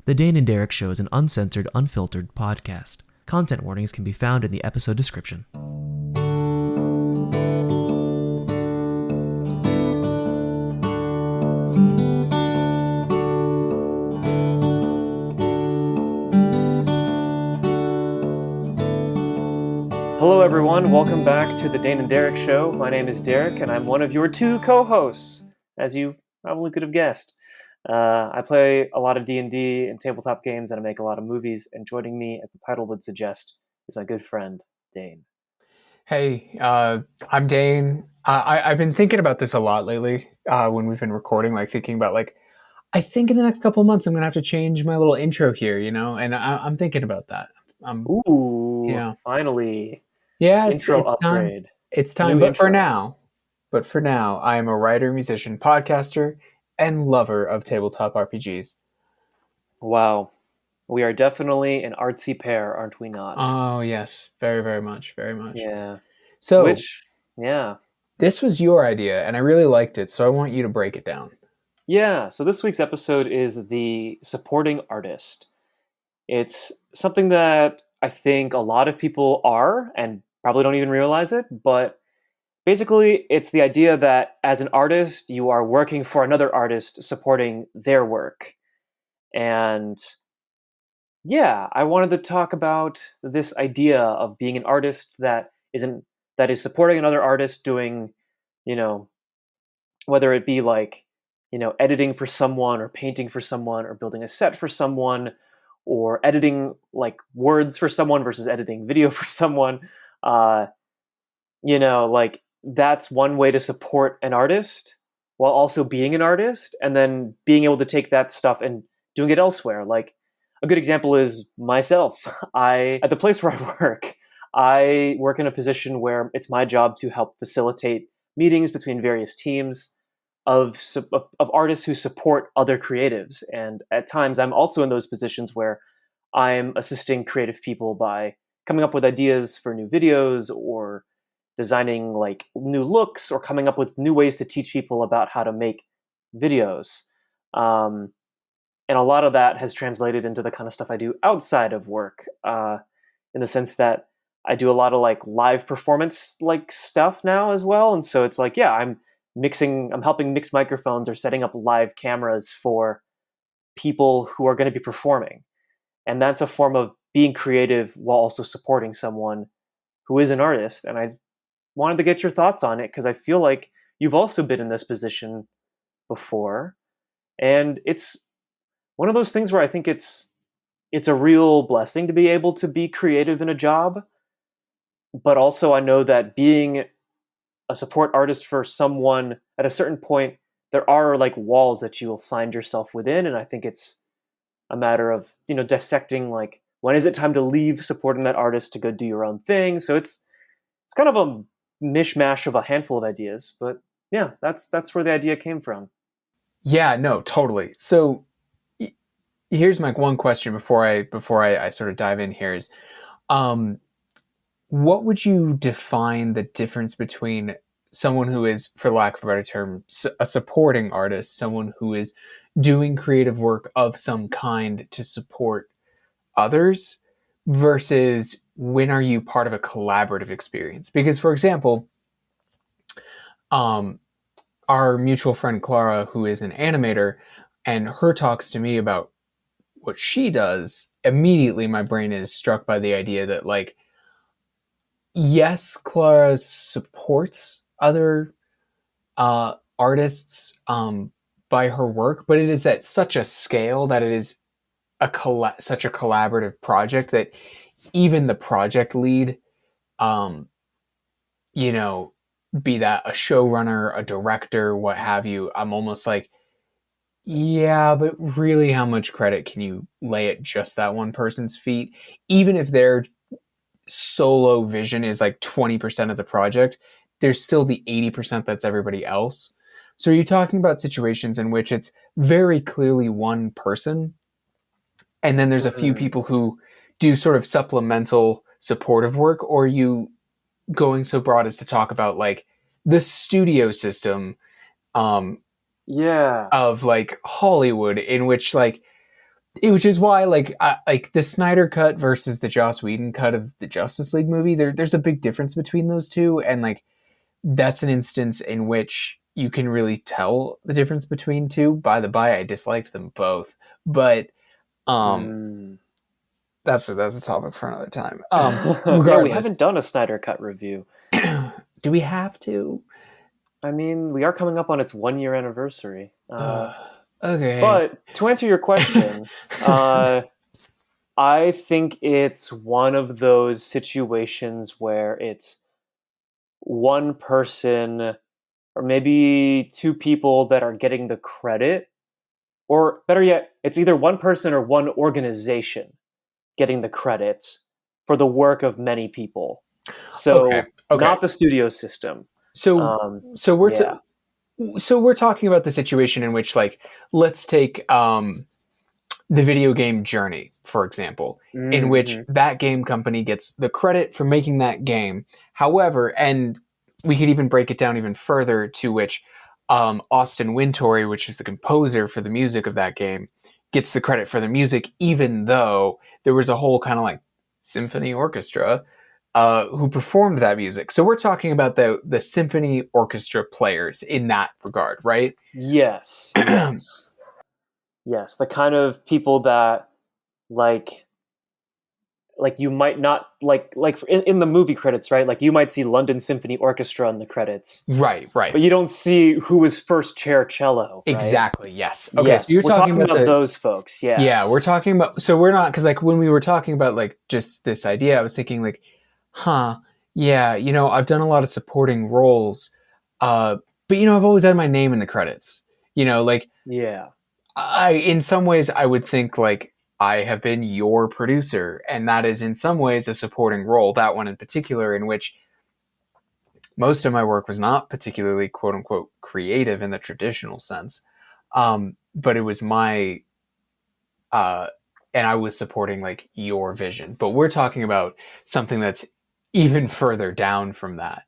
The Dane and Derek Show is an uncensored, unfiltered podcast. Content warnings can be found in the episode description. Hello everyone, welcome back to the Dane and Derek Show. My name is Derek and I'm one of your two co-hosts, as you probably could have guessed. I play a lot of D&D and tabletop games, and I make a lot of movies, and joining me, as the title would suggest, is my good friend, Dane. Hey, I'm Dane. I've been thinking about this a lot lately when we've been recording, thinking about, I think in the next couple of months I'm going to have to change my little intro here, and I'm thinking about that. Ooh, yeah. Finally. Yeah, Intro it's upgrade. time. It's time, New but for intro. now, I am a writer, musician, podcaster, and lover of tabletop RPGs. Wow. We are definitely an artsy pair, aren't we not? Oh, yes. Very, very much. Very much. Yeah. So, yeah. This was your idea, and I really liked it, so I want you to break it down. Yeah, so this week's episode is the supporting artist. It's something that I think a lot of people are and probably don't even realize it, but basically it's the idea that as an artist, you are working for another artist supporting their work. And yeah, I wanted to talk about this idea of being an artist that is supporting another artist doing, you know, whether it be editing for someone or painting for someone or building a set for someone or editing words for someone versus editing video for someone. uh that's one way to support an artist while also being an artist, and then being able to take that stuff and doing it elsewhere. Like, a good example is myself. I At the place where I work in a position where it's my job to help facilitate meetings between various teams of artists who support other creatives. And at times I'm also in those positions where I'm assisting creative people by coming up with ideas for new videos, or designing new looks, or coming up with new ways to teach people about how to make videos. And a lot of that has translated into the kind of stuff I do outside of work, in the sense that I do a lot of live performance stuff now as well. And so it's I'm helping mix microphones or setting up live cameras for people who are going to be performing. And that's a form of being creative while also supporting someone who is an artist. And I wanted to get your thoughts on it because I feel like you've also been in this position before. And it's one of those things where I think it's a real blessing to be able to be creative in a job. But also I know that being a support artist for someone, at a certain point, there are walls that you will find yourself within. And I think it's a matter of dissecting when is it time to leave supporting that artist to go do your own thing. So it's kind of a mishmash of a handful of ideas, but yeah, that's where the idea came from. Yeah, no, totally. So here's my one question before I sort of dive in here is, what would you define the difference between someone who is, for lack of a better term, a supporting artist, someone who is doing creative work of some kind to support others, versus when are you part of a collaborative experience? Because, for example, our mutual friend Clara, who is an animator, and her talks to me about what she does, immediately my brain is struck by the idea that yes, Clara supports other artists by her work, but it is at such a scale that it is such a collaborative project that even the project lead, be that a showrunner, a director, what have you, I'm almost like, yeah, but really, how much credit can you lay at just that one person's feet? Even if their solo vision is 20% of the project, there's still the 80% that's everybody else. So are you talking about situations in which it's very clearly one person, and then there's a few people who do sort of supplemental supportive work, or are you going so broad as to talk about the studio system of Hollywood, in which which is why, like the Snyder cut versus the Joss Whedon cut of the Justice League movie, there's a big difference between those two, and like that's an instance in which you can really tell the difference between two. By the by, I disliked them both, but that's a topic for another time. Yeah, we Regardless, haven't done a Snyder Cut review. do we have to? I mean, we are coming up on its 1 year anniversary. Okay. But to answer your question, I think it's one of those situations where it's one person or maybe two people that are getting the credit, or better yet, it's either one person or one organization getting the credit for the work of many people. So Okay. not the studio system. So we're talking about the situation in which, like, let's take the video game Journey, for example, in which that game company gets the credit for making that game. However, and we could even break it down even further, to which Austin Wintory, which is the composer for the music of that game, gets the credit for the music, even though there was a whole kind of like symphony orchestra who performed that music. So we're talking about the symphony orchestra players in that regard, right? Yes, yes. Yes, the kind of people that like you might not like in the movie credits, right? Like you might see London Symphony Orchestra in the credits. Right. But you don't see who was first chair cello, right? Exactly. Yes. Okay. Yes, So you're we're talking about those folks. Yes. Yeah, we're talking about. So we're not, because like when we were talking about like just this idea, I was thinking like, yeah, I've done a lot of supporting roles, but I've always had my name in the credits. Like Yeah. in some ways I would think like I have been your producer, and that is in some ways a supporting role. That one in particular, in which most of my work was not particularly quote unquote creative in the traditional sense, but it was my and I was supporting like your vision. But we're talking about something that's even further down from that,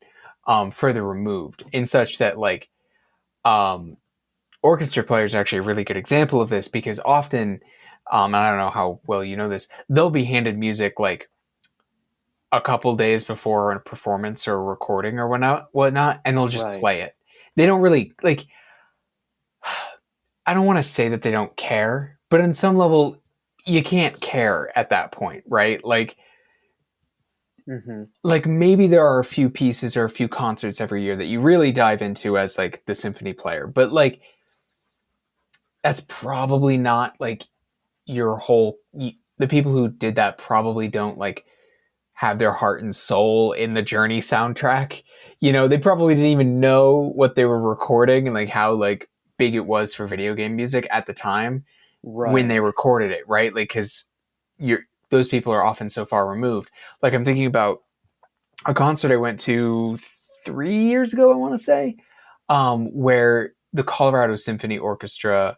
further removed, in such that like orchestra players are actually a really good example of this, because often, and I don't know how well you know this, they'll be handed music like a couple days before a performance or a recording or whatnot, and they'll just play it. They don't really like. I don't want to say that they don't care, but on some level, you can't care at that point, right? Like, like maybe there are a few pieces or a few concerts every year that you really dive into as like the symphony player, but like that's probably not like your whole. The people who did that probably don't like have their heart and soul in the Journey soundtrack. They probably didn't even know what they were recording and like how like big it was for video game music at the time when they recorded it, right? Like, because those people are often so far removed. Like, I'm thinking about a concert I went to 3 years ago, I want to say, where the Colorado Symphony Orchestra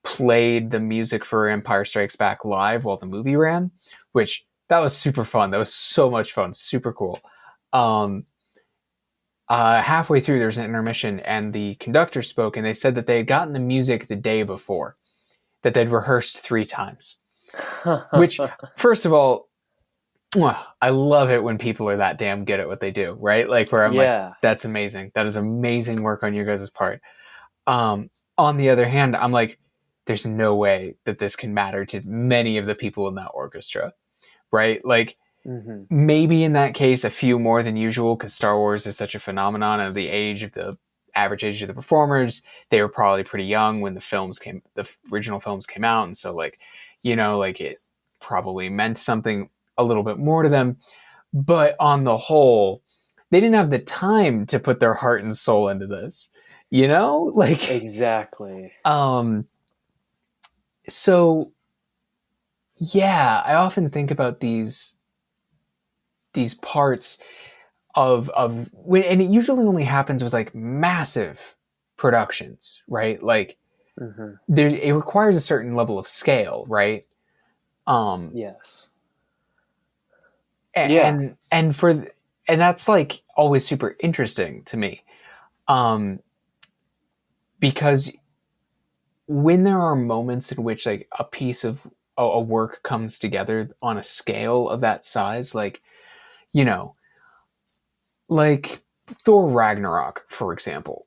played the music for Empire Strikes Back live while the movie ran, which that was super fun. That was so much fun. Super cool. Halfway through, there was an intermission, and the conductor spoke, and they said that they had gotten the music the day before, that they'd rehearsed 3 times. Which, first of all, I love it when people are that damn good at what they do, right? Like, where I'm like, that's amazing. That is amazing work on your guys' part. On the other hand, I'm like, there's no way that this can matter to many of the people in that orchestra, right? Like, maybe in that case, a few more than usual, because Star Wars is such a phenomenon of the average age of the performers. They were probably pretty young when the original films came out. And so like, like it probably meant something a little bit more to them. But on the whole, they didn't have the time to put their heart and soul into this, like exactly. So yeah, I often think about these parts of when, and it usually only happens with like massive productions, right? Like it requires a certain level of scale, right? Yes. And that's like always super interesting to me, because when there are moments in which like a piece of a work comes together on a scale of that size, like, you know, like Thor Ragnarok, for example,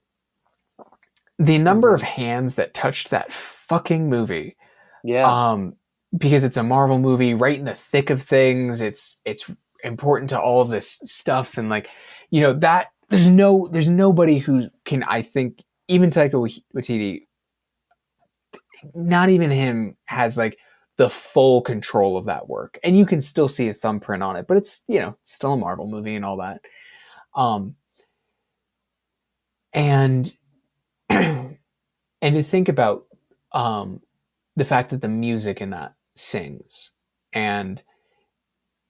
the number of Mhm. hands that touched that fucking movie, Yeah. um, because it's a Marvel movie, right in the thick of things. It's important to all of this stuff, and like, you know, that there's nobody who can, I think, even Taika Waititi, not even him, has like the full control of that work, and you can still see his thumbprint on it, but it's, you know, still a Marvel movie and all that. Um, and and to think about um, the fact that the music in that sings, and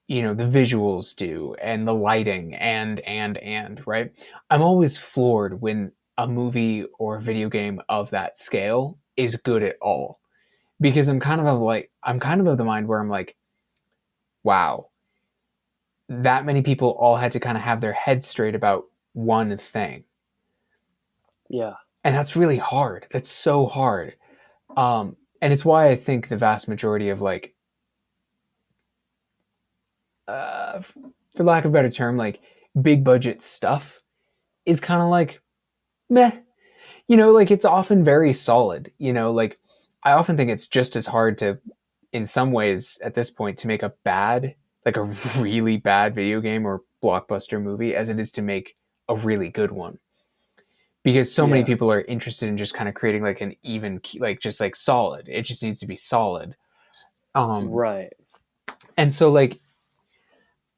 you know the visuals do, and the lighting, and right. I'm always floored when a movie or a video game of that scale is good at all, because I'm kind of the mind where I'm like, wow, that many people all had to kind of have their head straight about one thing, Yeah. and that's really hard. That's so hard. And it's why I think the vast majority of like, uh, for lack of a better term, like big budget stuff is kind of like meh. You know, like it's often very solid. You know, like I often think it's just as hard to, in some ways, at this point, to make a bad, like a really bad video game or blockbuster movie as it is to make a really good one. Because so many Yeah. people are interested in just kind of creating like an even, like just like solid. It just needs to be solid. Um, Right. and so like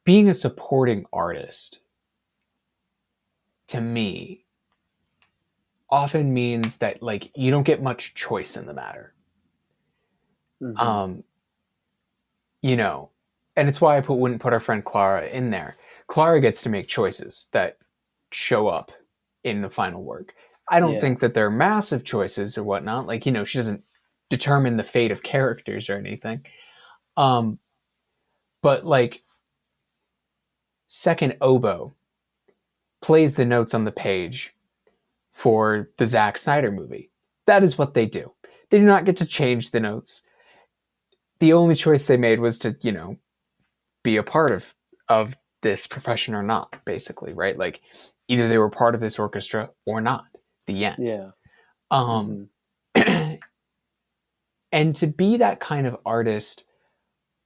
being a supporting artist to me often means that like you don't get much choice in the matter. Hmm. Um, you know, and it's why I wouldn't put our friend Clara in there. Clara gets to make choices that show up in the final work. I don't Yeah. think that they're massive choices or whatnot. Like, you know, she doesn't determine the fate of characters or anything. Um, but like second oboe plays the notes on the page for the Zack Snyder movie. That is what they do. They do not get to change the notes. The only choice they made was to, you know, be a part of this profession or not, basically, right? Like either they were part of this orchestra or not. The end. Yeah. Um, Hmm. and to be that kind of artist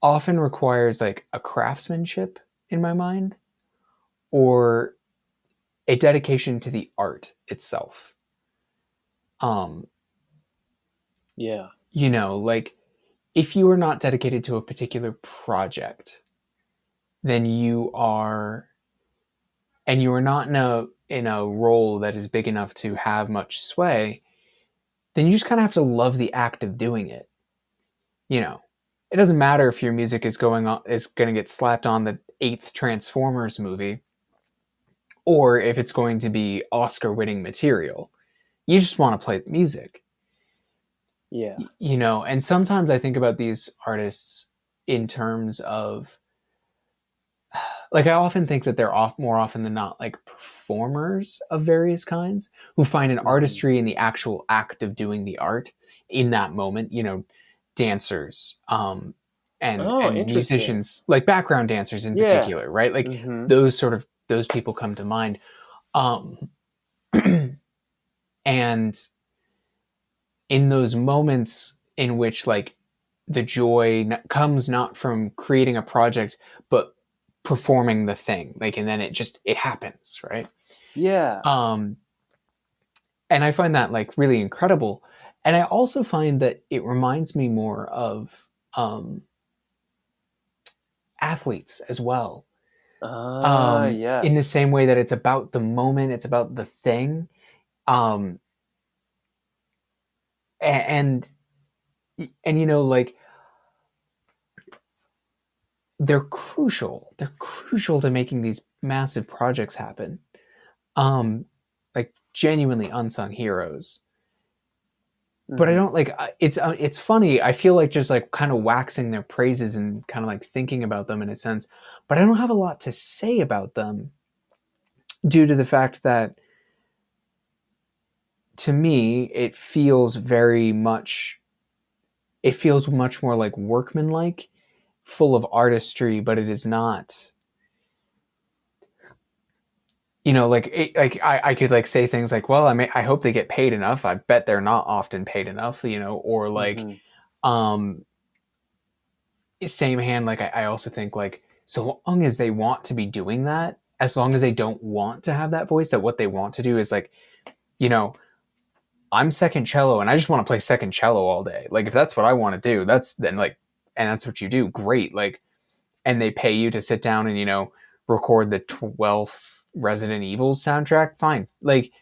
often requires like a craftsmanship in my mind, or a dedication to the art itself. Um, Yeah. you know, like if you are not dedicated to a particular project, then you are, and you are not in a role that is big enough to have much sway, then you just kind of have to love the act of doing it. You know, it doesn't matter if your music is going to get slapped on the eighth Transformers movie, or if it's going to be Oscar-winning material. You just want to play the music. Yeah. You know, and sometimes I think about these artists in terms of, like, I often think that they're more often than not like performers of various kinds who find an Hmm. artistry in the actual act of doing the art in that moment. You know, dancers, Oh, and interesting. musicians, like background dancers in Yeah. particular, right? Like Hmm. those people come to mind. Um, and in those moments in which like the joy comes not from creating a project but performing the thing, like, and then it happens, right? Yeah. um and I find that like really incredible, and I also find that it reminds me more of um athletes as well, Ah, in the same yes. way that it's about the moment, it's about the thing. um and and you know, like they're crucial to making these massive projects happen. um like genuinely unsung heroes. But I Hmm. don't like, it's funny, I feel like just like kind of waxing their praises and kind of like thinking about them in a sense, but I don't have a lot to say about them, due to the fact that to me, it feels much more like workmanlike, full of artistry, but it is not. I could like say things like, well, I hope they get paid enough. I bet they're not often paid enough, or like, Hmm. um, same hand, like I also think like so long as they want to be doing that, as long as they don't want to have that voice, that what they want to do is like, you know, I'm second cello and I just want to play second cello all day. Like if that's what I want to do, and that's what you do, great. Like, and they pay you to sit down and record the 12th Resident Evil soundtrack, fine. Like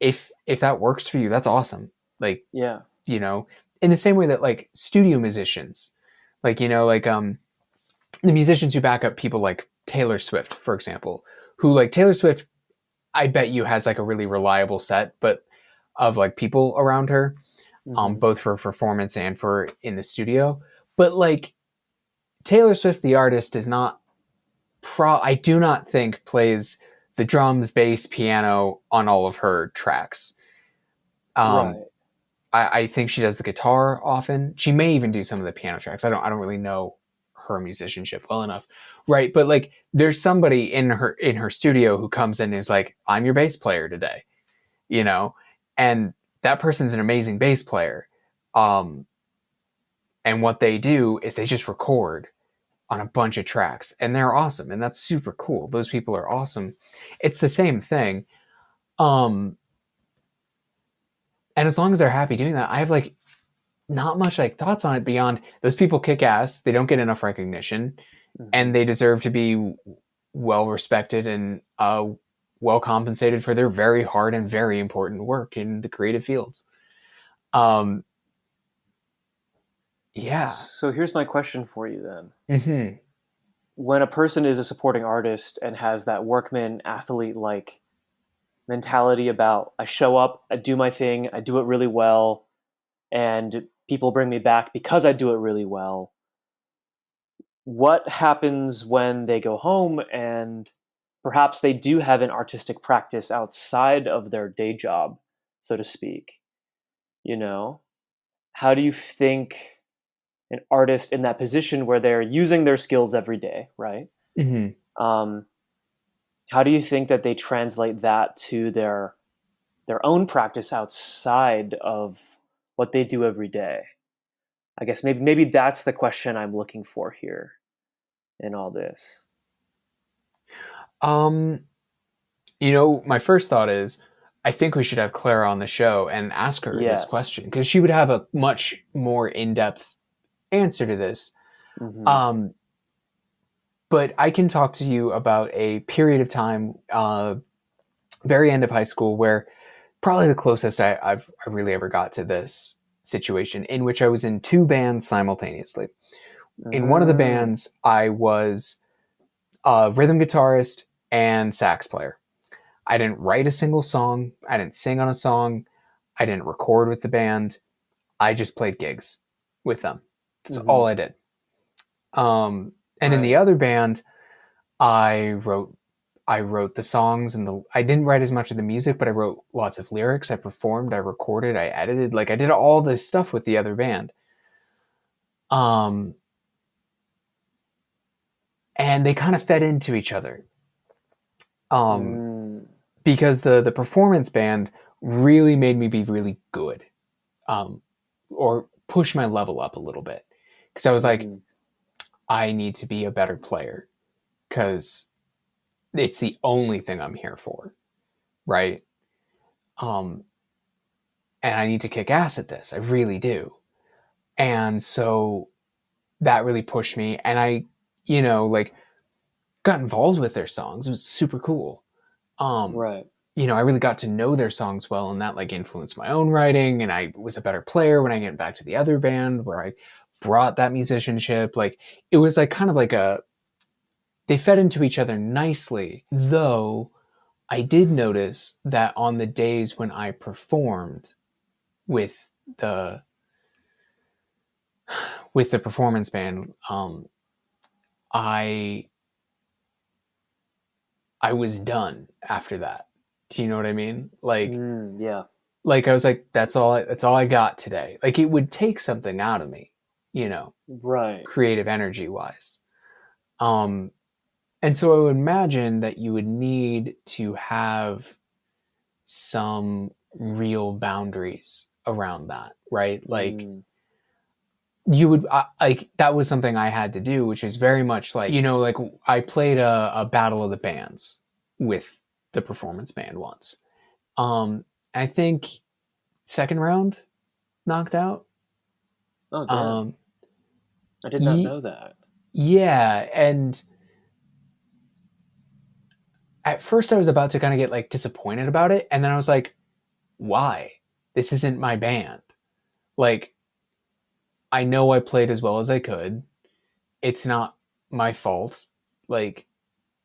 if that works for you, that's awesome. Like, Yeah. in the same way that like studio musicians, like the musicians who back up people like Taylor Swift, for example, who like Taylor Swift, I bet you has like a really reliable set, but of like people around her, Hmm. both for performance and for in the studio. But like Taylor Swift, the artist, is not I do not think plays the drums, bass, piano on all of her tracks. Um, Right. I think she does the guitar often. She may even do some of the piano tracks. I don't really know her musicianship well enough. Right. But like there's somebody in her studio who comes in and is like, I'm your bass player today, you know? And that person's an amazing bass player. Um, and what they do is they just record on a bunch of tracks and they're awesome. And that's super cool. Those people are awesome. It's the same thing. Um, and as long as they're happy doing that, I have like not much like thoughts on it beyond those people kick ass. They don't get enough recognition, Hmm. and they deserve to be well respected and well compensated for their very hard and very important work in the creative fields. Um, yeah. So here's my question for you then. Mm-hmm. When a person is a supporting artist and has that workman athlete like mentality about I show up, I do my thing, I do it really well, and people bring me back because I do it really well. What happens when they go home and perhaps they do have an artistic practice outside of their day job, so to speak? You know, how do you think an artist in that position where they're using their skills every day, right? Mm-hmm. Um, how do you think that they translate that to their own practice outside of what they do every day? I guess maybe that's the question I'm looking for here in all this. Um, my first thought is I think we should have Clara on the show and ask her this Yes. question because she would have a much more in depth answer to this. Hmm. Um, but I can talk to you about a period of time, very end of high school, where probably the closest I really ever got to this situation, in which I was in two bands simultaneously. In one of the Mm. bands, I was a rhythm guitarist and sax player. I didn't write a single song. I didn't sing on a song. I didn't record with the band. I just played gigs with them. That's Hmm. all I did. And in the Right. other band, I wrote I wrote the songs and I didn't write as much of the music, but I wrote lots of lyrics. I performed, I recorded, I edited. Like I did all this stuff with the other band. Um, and they kind of fed into each other. Um, Mm. because the performance band really made me be really good. Um, or push my level up a little bit. Because I was like, Hmm. I need to be a better player because it's the only thing I'm here for, right? Um, and I need to kick ass at this. I really do. And so that really pushed me. And I, like got involved with their songs. It was super cool. Um, Right. I really got to know their songs well, and that like influenced my own writing. And I was a better player when I get back to the other band where I brought that musicianship. Like it was like kind of like they fed into each other nicely. Though I did notice that on the days when I performed with the performance band, I I was done after that. Do you know what I mean? Like Mm. Yeah. like I was like, that's all I got today. Like it would take something out of me, you know, Right. creative energy wise. Um, and so I would imagine that you would need to have some real boundaries around that, right? Like Mm. you would like that was something I had to do, which is very much like, you know, like I played a battle of the bands with the performance band once. I think second round knocked out. Oh, damn. Um, I did not ye- know that. yeah, and at first I was about to kind of get like disappointed about it, and then I was like, why? This isn't my band. Like I know I played as well as I could. It's not my fault. Like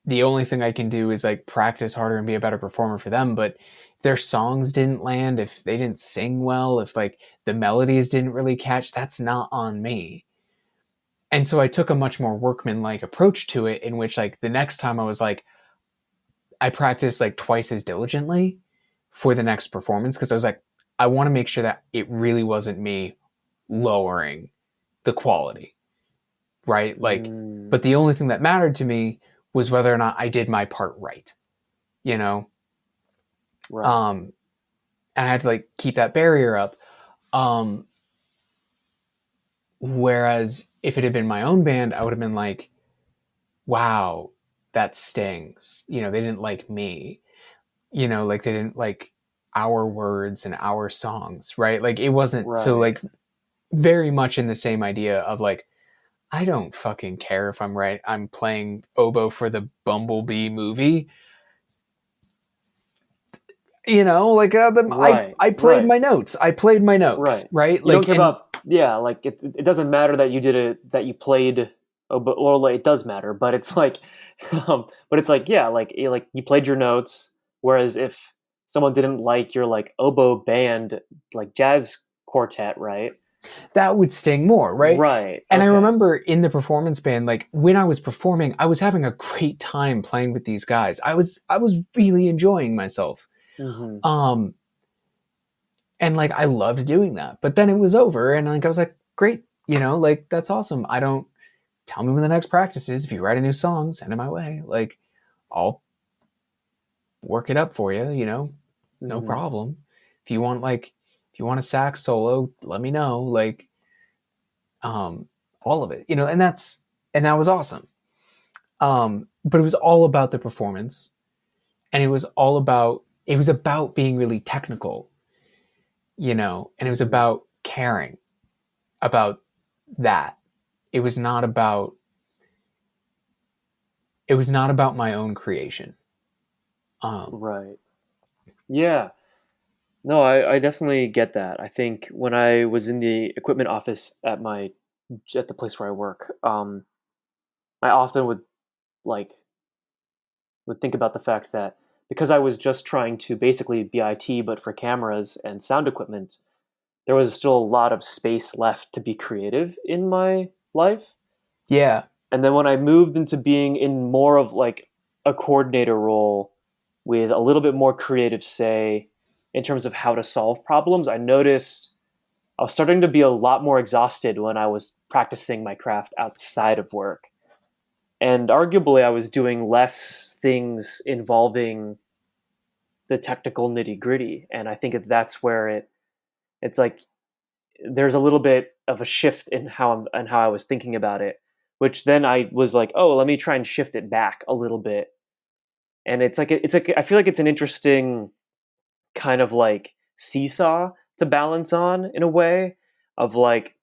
the only thing I can do is like practice harder and be a better performer for them. But if their songs didn't land, if they didn't sing well, if like the melodies didn't really catch, that's not on me. And so I took a much more workman-like approach to it, in which like the next time I was like, I practiced like twice as diligently for the next performance because I was like, I want to make sure that it really wasn't me lowering the quality, right? Like, Mm. but the only thing that mattered to me was whether or not I did my part right, you know? Right. And I had to like keep that barrier up. Um, Whereas if it had been my own band, I would have been like, wow, that stings. You know, they didn't like me. You know, like they didn't like our words and our songs, right? Like it wasn't so Right. like very much in the same idea of like, I don't fucking care if I'm right. I'm playing oboe for the Bumblebee movie. You know, like Right. I played Right. my notes. I played my notes, Right. right? You don't Like, care and about, yeah, like it doesn't matter that you did it, that you played, oh, but, or like, it does matter, but it's like, but it's like, yeah, like you played your notes. Whereas if someone didn't like your like oboe band, like jazz quartet, right? that would sting more, right? Right. And I Okay. remember in the performance band, like when I was performing, I was having a great time playing with these guys. I was really enjoying myself. Mm-hmm. Um, and like I loved doing that. But then it was over, and like I was like, great, you know, like that's awesome. I don't tell me when the next practice is. If you write a new song, send it my way. Like I'll work it up for you, you know, no Mm-hmm. problem. If you want like if you want a sax solo, let me know. Like um all of it, you know, and that was awesome. But it was all about the performance, and it was about being really technical, you know, and it was Mm-hmm. about caring about that. It was not about my own creation. Um, Right. Yeah. No, I definitely get that. I think when I was in the equipment office at the place where I work, I often like would think about the fact that because I was just trying to basically be IT but for cameras and sound equipment, there was still a lot of space left to be creative in my life. yeah, And then when I moved into being in more of like a coordinator role with a little bit more creative say in terms of how to solve problems, I noticed I was starting to be a lot more exhausted when I was practicing my craft outside of work. And arguably, I was doing less things involving the technical nitty gritty. And I think that's where it's like there's a little bit of a shift in how I was thinking about it, which then I was like, oh, let me try and shift it back a little bit. And it's like I feel like it's an interesting kind of like seesaw to balance on in a way of like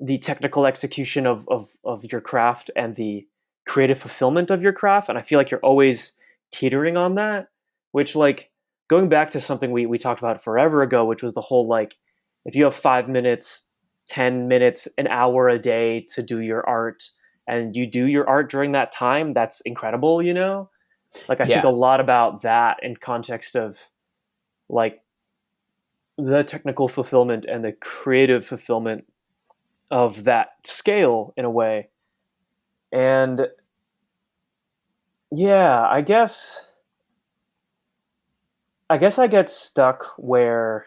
the technical execution of your craft and the creative fulfillment of your craft. And I feel like you're always teetering on that, which like going back to something we talked about forever ago, which was the whole like if you have 5 minutes, 10 minutes, an hour a day to do your art and you do your art during that time, that's incredible, you know? Like I think a yeah, lot about that in context of like the technical fulfillment and the creative fulfillment of that scale in a way. And yeah, I guess I guess I get stuck where,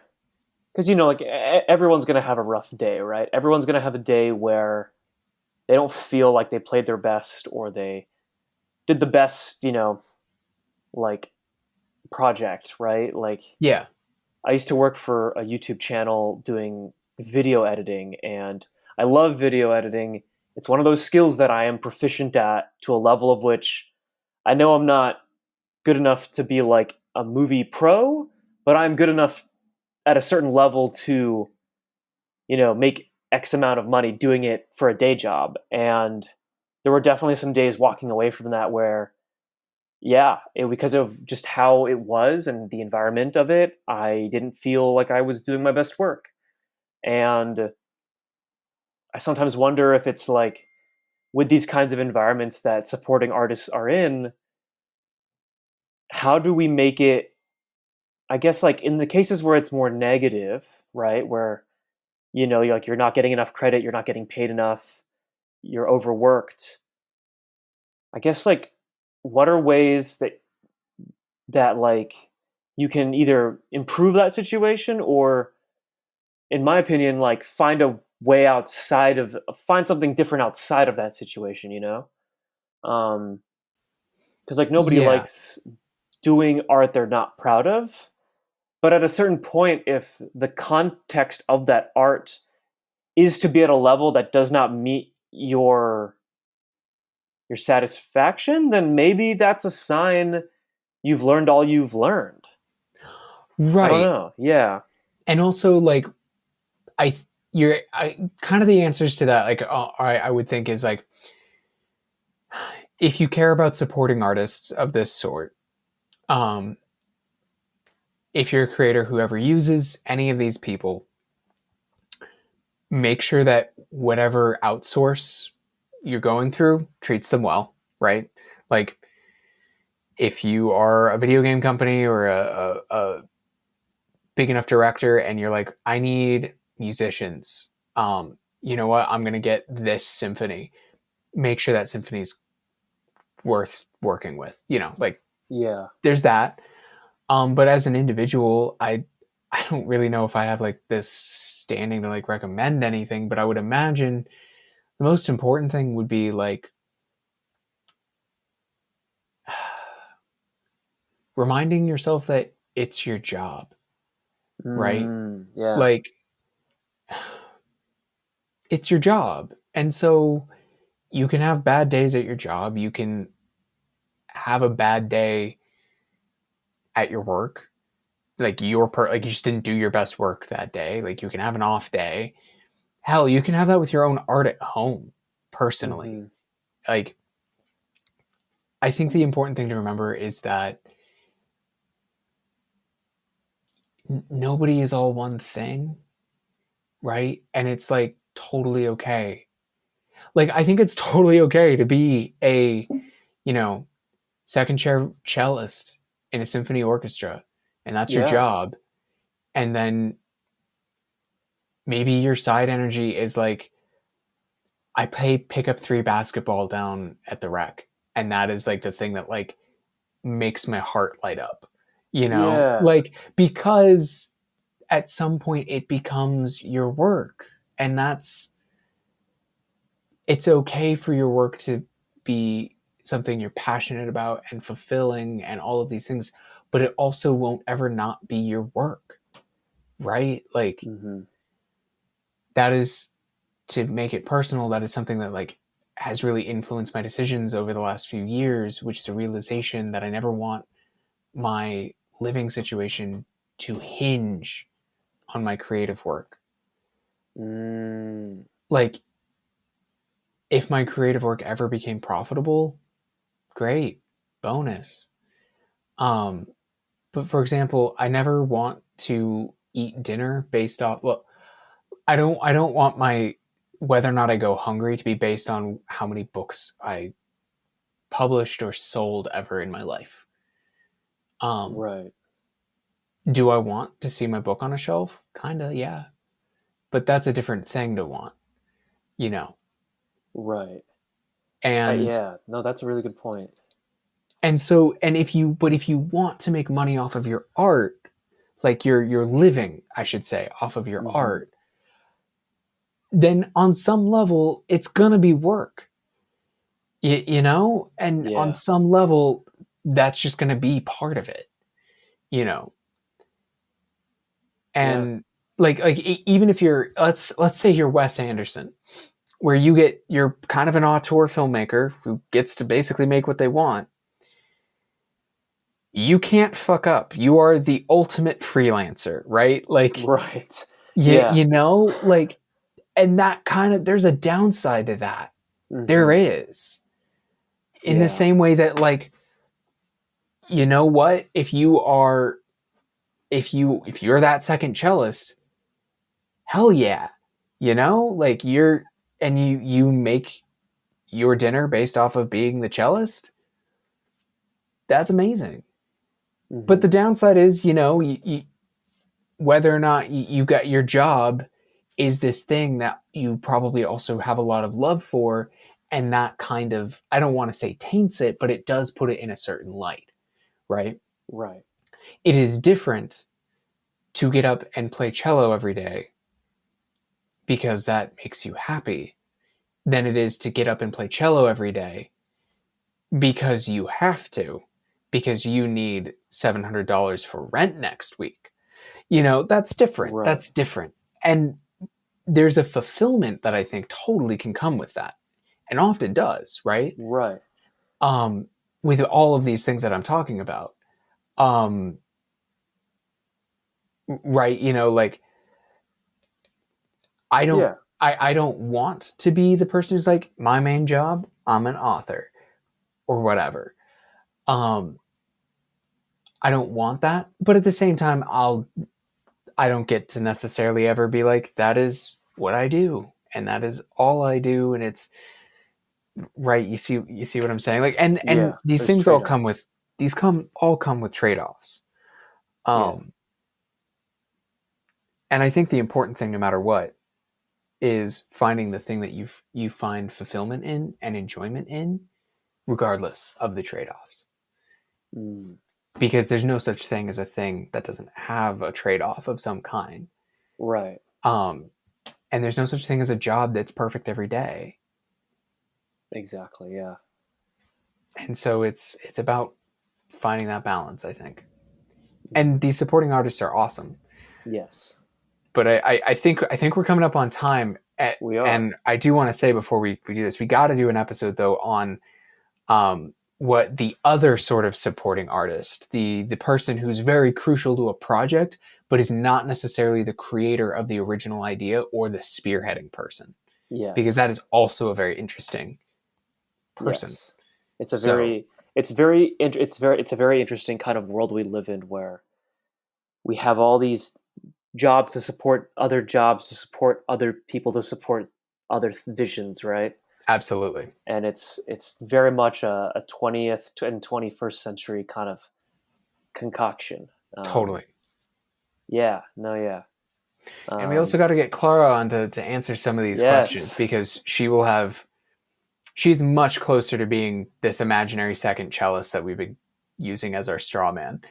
because like everyone's gonna have a rough day, right? Everyone's gonna have a day where they don't feel like they played their best or they did the best, like project, right? Like Yeah. I used to work for a YouTube channel doing video editing, and I love video editing. It's one of those skills that I am proficient at to a level of which I know I'm not good enough to be like a movie pro, but I'm good enough at a certain level to, make X amount of money doing it for a day job. And there were definitely some days walking away from that where, yeah, because of just how it was and the environment of it, I didn't feel like I was doing my best work. And I sometimes wonder if it's like with these kinds of environments that supporting artists are in, how do we make it, I guess, like in the cases where it's more negative, right? Where, you're not getting enough credit, you're not getting paid enough, you're overworked. I guess like what are ways that like you can either improve that situation or, in my opinion, like find a way find something different outside of that situation, um because like nobody Yeah. likes doing art they're not proud of, but at a certain point, if the context of that art is to be at a level that does not meet your satisfaction, then maybe that's a sign you've learned all you've learned. I don't Right. know. Yeah. And also, like, I kind of the answers to that, like, I would think is like, if you care about supporting artists of this sort, um, if you're a creator who ever uses any of these people, make sure that whatever outsource you're going through treats them well, right? Like, if you are a video game company or a big enough director and you're like, I need musicians, you know what? I'm going to get this symphony. Make sure that symphony's worth working with, like Yeah. there's that. But as an individual, I don't really know if I have like this standing to like recommend anything, but I would imagine the most important thing would be like reminding yourself that it's your job, right? Yeah. Like it's your job. And so you can have bad days at your job. You can have a bad day at your work. Like like you just didn't do your best work that day. Like you can have an off day. Hell, you can have that with your own art at home, personally. Mm-hmm. Like I think the important thing to remember is that nobody is all one thing, right? And it's like totally okay. Like I think it's totally okay to be a, you know, second chair cellist in a symphony orchestra, and that's your Yeah. job. And then maybe your side energy is like, I play pick up three basketball down at the rec, and that is like the thing that like makes my heart light up, Yeah. like because at some point it becomes your work, and it's okay for your work to be something you're passionate about and fulfilling and all of these things, but it also won't ever not be your work, right? Like Mm-hmm. that is, to make it personal, that is something that like has really influenced my decisions over the last few years, which is a realization that I never want my living situation to hinge on my creative work. Mm. Like if my creative work ever became profitable, great, bonus. Um, but for example, I never want to eat dinner based off. Well, I don't want my whether or not I go hungry to be based on how many books I published or sold ever in my life. Um, Right. do I want to see my book on a shelf? Kinda, yeah. But that's a different thing to want, you know. Right. And Yeah. No, that's a really good point. And so, and if you want to make money off of your art, like you're living, I should say, off of your art, then on some level, it's going to be work, you know? And on some level, that's just going to be part of it, you know? And even if you're, let's say you're Wes Anderson, where you're kind of an auteur filmmaker who gets to basically make what they want. You can't fuck up. You are the ultimate freelancer, right? Like, Right. you know, like, and that kind of, there's a downside to that. There is. In the same way that, like, you know what? If you're that second cellist, hell yeah. You know, like you make your dinner based off of being the cellist. That's amazing. But the downside is, you know, whether or not you got your job is this thing that you probably also have a lot of love for, and that kind of, I don't want to say taints it, but it does put it in a certain light, right? Right. It is different to get up and play cello every day because that makes you happy than it is to get up and play cello every day because you have to, because you need $700 for rent next week. You know, that's different. Right. That's different. And there's a fulfillment that I think totally can come with that, and often does, right? Right. With all of these things that I'm talking about. Right, you know, like, I don't want to be the person who's like, my main job, I'm an author or whatever. I don't want that, but at the same time, I don't get to necessarily ever be like, that is what I do, and that is all I do, and it's right. You see what I'm saying? Like, and these things all come with trade-offs. And I think the important thing, no matter what, is finding the thing that you find fulfillment in and enjoyment in, regardless of the trade-offs. Because there's no such thing as a thing that doesn't have a trade-off of some kind. Right. And there's no such thing as a job that's perfect every day. Exactly, yeah. And so it's about finding that balance, I think. And these supporting artists are awesome. Yes. But I think we're coming up on time. We are. And I do want to say before we do this, we got to do an episode though on what the other sort of supporting artist, the person who's very crucial to a project, but is not necessarily the creator of the original idea or the spearheading person. Yes. Because that is also a very interesting person. Yes. It's a very interesting kind of world we live in, where we have all these jobs to support other jobs, to support other people, to support other visions, right? Absolutely. And it's very much a 20th and 21st century kind of concoction. Totally. Yeah. No, yeah. And we also got to get Clara on to answer some of these questions, because she's much closer to being this imaginary second cellist that we've been using as our straw man.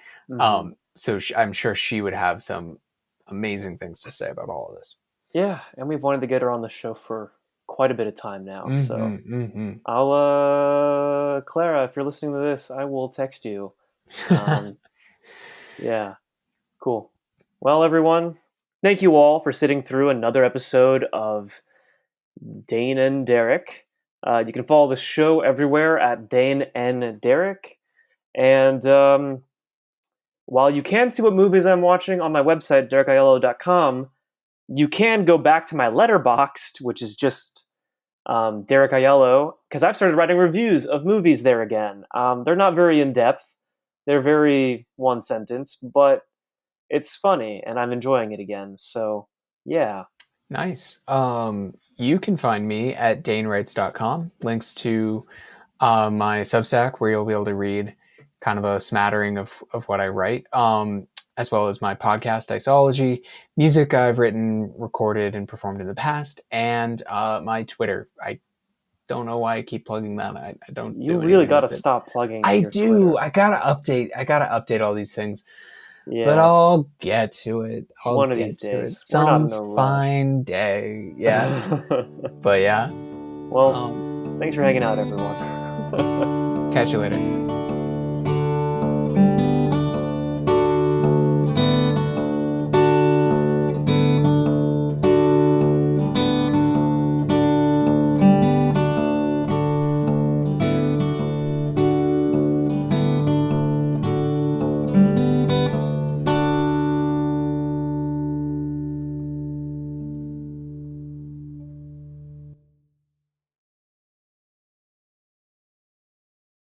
So I'm sure she would have some amazing things to say about all of this. Yeah, and we've wanted to get her on the show for quite a bit of time now. So I'll, Clara, if you're listening to this, I will text you. Yeah, cool. Well, everyone, thank you all for sitting through another episode of Dane and Derek. You can follow the show everywhere at Dane and Derek. And while you can see what movies I'm watching on my website, Benig-Aiello.com, you can go back to my Letterboxd, which is just Derek Aiello, because I've started writing reviews of movies there again. They're not very in-depth. They're very one sentence, but it's funny, and I'm enjoying it again. So, yeah. Nice. You can find me at danewrites.com. Links to my Substack, where you'll be able to read kind of a smattering of what I write, as well as my podcast, Diceology, music I've written, recorded, and performed in the past, and my Twitter. I don't know why I keep plugging that. I don't. You do really anything got to with it. stop plugging. I your do. Twitter. I gotta update all these things. Yeah. But I'll get to it. One of these days. We're not Some in a rush. fine day. Yeah. But yeah. Well, thanks for hanging out, everyone. Catch you later.